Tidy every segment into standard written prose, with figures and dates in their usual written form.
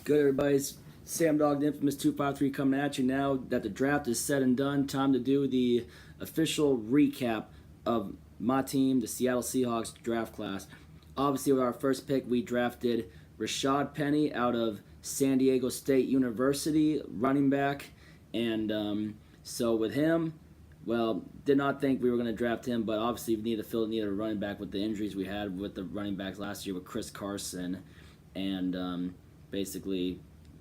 Good, everybody's Sam Dog, the infamous 253, coming at you now that the draft is said and done. Time to do the official recap of my team, the Seattle Seahawks draft class. Obviously, with our first pick, we drafted Rashad Penny out of San Diego State University, running back. And so with him, well, did not think we were going to draft him, but obviously we needed a running back with the injuries we had with the running backs last year with Chris Carson. And basically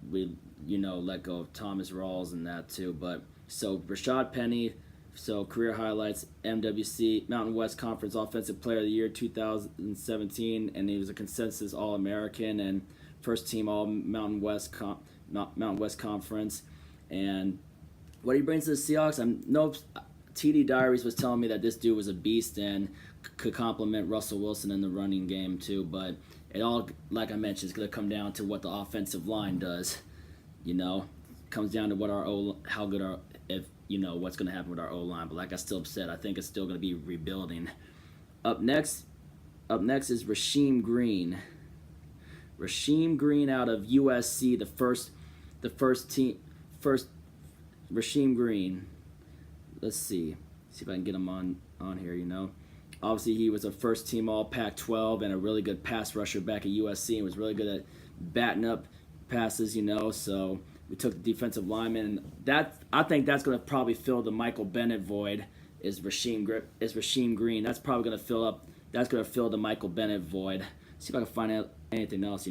we let go of Thomas Rawls and that too. But so Rashad Penny, so career highlights: MWC Mountain West Conference Offensive Player of the Year 2017, and he was a consensus All-American and first team All Mountain West Conference. And what he brings to the Seahawks, TD Diaries was telling me that this dude was a beast and could complement Russell Wilson in the running game too. But it all, like I mentioned, is going to come down to what the offensive line does. Comes down to what what's going to happen with our O-line. But like I still said, I think it's still going to be rebuilding. Up next is Rasheem Green. Rasheem Green out of USC, the first Rasheem Green. Let's see if I can get him on here. Obviously he was a first team All Pac-12 and a really good pass rusher back at USC and was really good at batting up passes. So we took the defensive lineman, and I think that's going to probably fill the Michael Bennett void. Is Rasheem Green? That's probably going to fill the Michael Bennett void. See if I can find out anything else.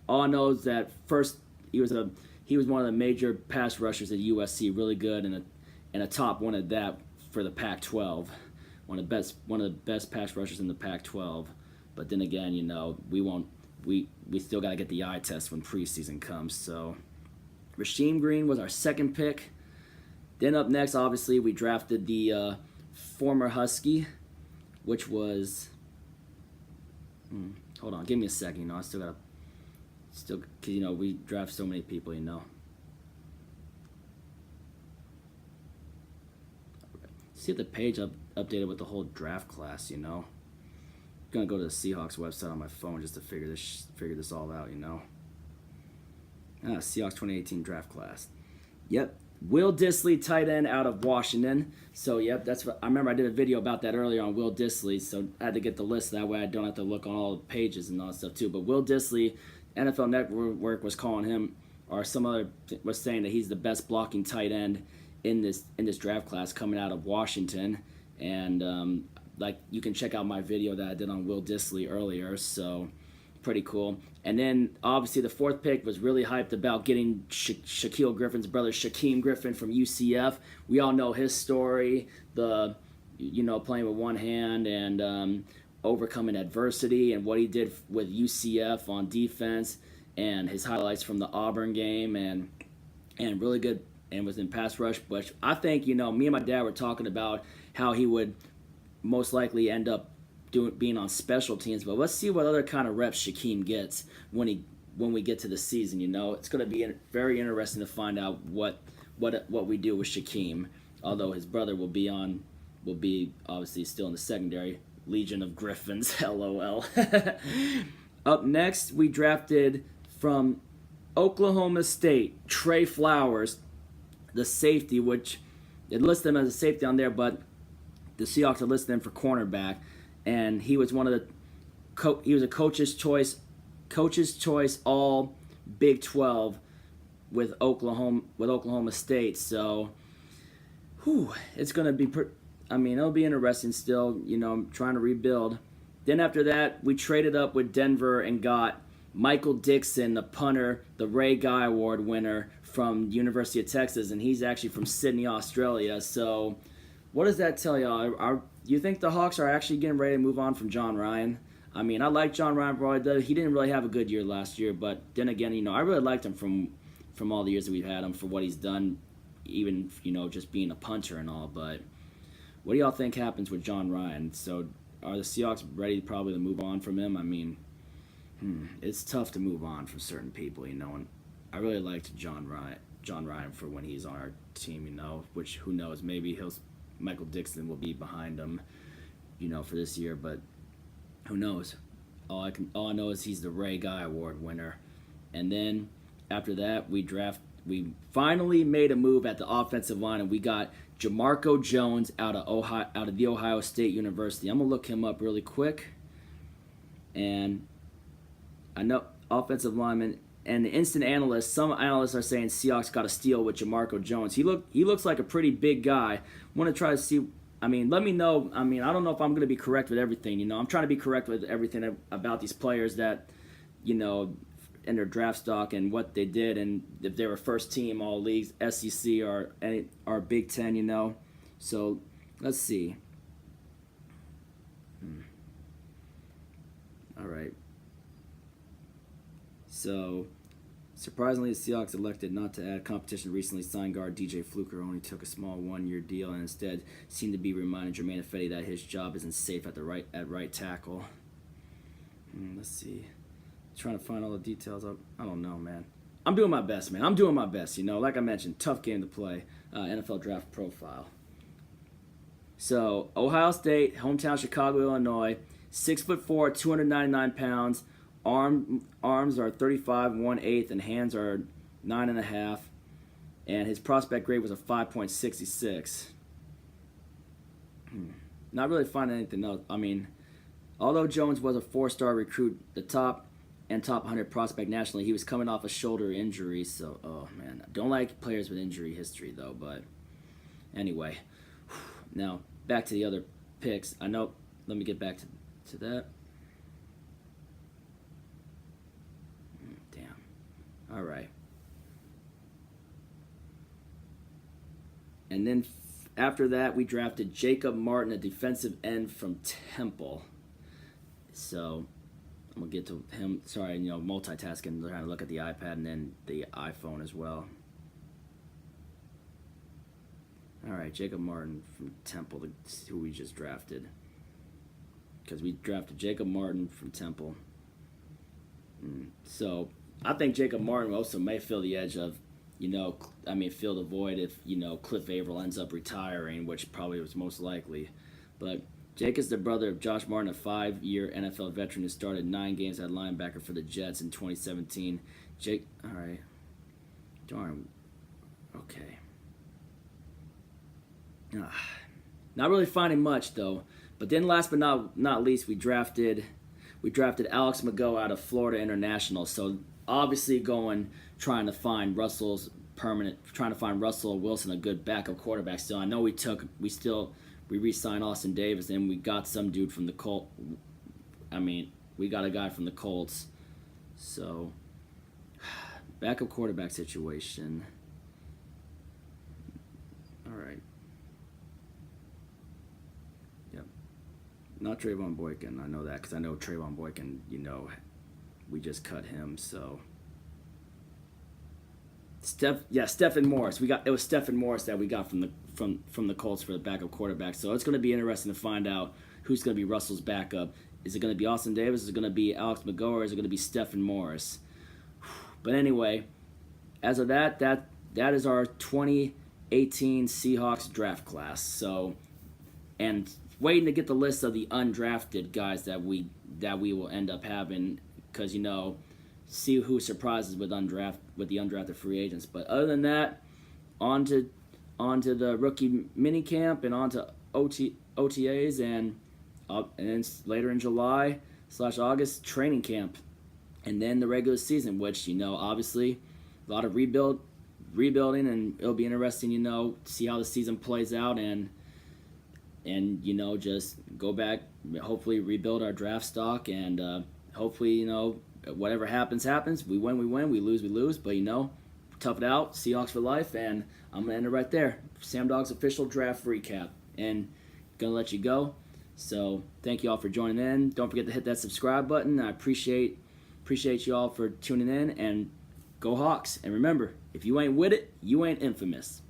All I know is that first he was one of the major pass rushers at USC, really good, and a top one at that for the Pac-12. One of the best pass rushers in the Pac-12. But then again, we still got to get the eye test when preseason comes. So Rasheem Green was our second pick. Then up next, obviously, we drafted the former Husky, which was hold on, give me a second. I because we draft so many people. See if the page updated with the whole draft class. I'm gonna go to the Seahawks website on my phone just to figure this all out. Seahawks 2018 draft class. Yep, Will Dissly, tight end out of Washington. So yep, I remember I did a video about that earlier on Will Dissly. So I had to get the list that way I don't have to look on all the pages and all that stuff too. But Will Dissly, NFL Network was calling him, or some other was saying that he's the best blocking tight end in this draft class coming out of Washington. And you can check out my video that I did on Will Dissly earlier, so pretty cool. And then obviously the fourth pick was really hyped about getting Shaquille Griffin's brother Shaquem Griffin from UCF. We all know his story, playing with one hand and overcoming adversity, and what he did with UCF on defense, and his highlights from the Auburn game, and really good. And was in pass rush, but I think me and my dad were talking about how he would most likely end up being on special teams. But let's see what other kind of reps Shaquem gets when we get to the season. It's going to be very interesting to find out what we do with Shaquem. Although his brother will be obviously still in the secondary. Legion of Griffins, LOL. Up next, we drafted from Oklahoma State Trey Flowers, the safety, which it lists him as a safety on there, but the Seahawks had listed him for cornerback, and he was he was a coach's choice all Big 12 with Oklahoma State. So, it's gonna be it'll be interesting still. Trying to rebuild. Then after that, we traded up with Denver and got Michael Dixon, the punter, the Ray Guy Award winner from the University of Texas, and he's actually from Sydney, Australia. So what does that tell y'all? Do you think the Hawks are actually getting ready to move on from John Ryan? I like John Ryan, bro. He didn't really have a good year last year, but then again, I really liked him from all the years that we've had him for what he's done, even, just being a punter and all. But what do y'all think happens with John Ryan? So are the Seahawks ready probably to move on from him? It's tough to move on from certain people, and I really liked John Ryan for when he's on our team, which who knows, maybe Michael Dixon will be behind him, for this year, but who knows? All I know is he's the Ray Guy Award winner. And then after that, we finally made a move at the offensive line, and we got Jamarco Jones out of the Ohio State University. I'm gonna look him up really quick, and I know offensive lineman and the instant analysts. Some analysts are saying Seahawks got a steal with Jamarco Jones. He looks like a pretty big guy. Want to try to see. I mean, let me know. I mean, I don't know if I'm going to be correct with everything. You know, I'm trying to be correct with everything about these players that, you know, in their draft stock and what they did, and if they were first team all leagues, SEC or Big Ten. You know, so let's see. All right. So, surprisingly, the Seahawks elected not to add competition. Recently signed guard DJ Fluker only took a small one-year deal and instead seemed to be reminding Jermaine Ifedi that his job isn't safe at right tackle. Let's see. Trying to find all the details. I don't know, man. I'm doing my best, man. I'm doing my best. You know, like I mentioned, tough game to play. NFL draft profile. So, Ohio State, hometown Chicago, Illinois. 6'4", 299 pounds. Arms are 35 1/8 and hands are 9.5, and his prospect grade was a 5.66. Not really finding anything else. I mean, although Jones was a 4-star recruit, the top 100 prospect nationally, he was coming off a shoulder injury. So, oh man, I don't like players with injury history though. But anyway, now back to the other picks. I know. Let me get back to that. All right. And then after that, we drafted Jacob Martin, a defensive end from Temple. So I'm going to get to him. Sorry, you know, multitasking, trying to look at the iPad and then the iPhone as well. All right, Jacob Martin from Temple, who we just drafted. Because we drafted Jacob Martin from Temple. So I think Jacob Martin also may fill the edge of, you know, fill the void if, you know, Cliff Averill ends up retiring, which probably was most likely. But Jake is the brother of Josh Martin, a 5-year NFL veteran who started 9 games at linebacker for the Jets in 2017. Jake, all right. Darn. Okay. Not really finding much, though. But then last but not least, we drafted Alex McGough out of Florida International. So obviously trying to find Russell Wilson a good backup quarterback still. I know we re-signed Austin Davis and we got some dude from the Colts. We got a guy from the Colts. So backup quarterback situation. All right. Yep. Not Trayvon Boykin. I know that because I know Trayvon Boykin, you know, we just cut him, so Stephen Morris. It was Stephen Morris that we got from the Colts for the backup quarterback. So it's going to be interesting to find out who's going to be Russell's backup. Is it going to be Austin Davis? Is it going to be Alex McGough? Or is it going to be Stephen Morris? But anyway, as of that is our 2018 Seahawks draft class. So, and waiting to get the list of the undrafted guys that we will end up having. Because, you know, see who surprises with the undrafted free agents. But other than that, on to the rookie mini camp and on to OTAs and then later in July/August training camp, and then the regular season, which, you know, obviously a lot of rebuilding, and it'll be interesting, you know, see how the season plays out and you know, just go back, hopefully rebuild our draft stock and. Hopefully, you know, whatever happens. We win, we lose. But, you know, tough it out. Seahawks for life. And I'm going to end it right there. Sam Dog's official draft recap. And going to let you go. So thank you all for joining in. Don't forget to hit that subscribe button. I appreciate you all for tuning in. And go Hawks. And remember, if you ain't with it, you ain't infamous.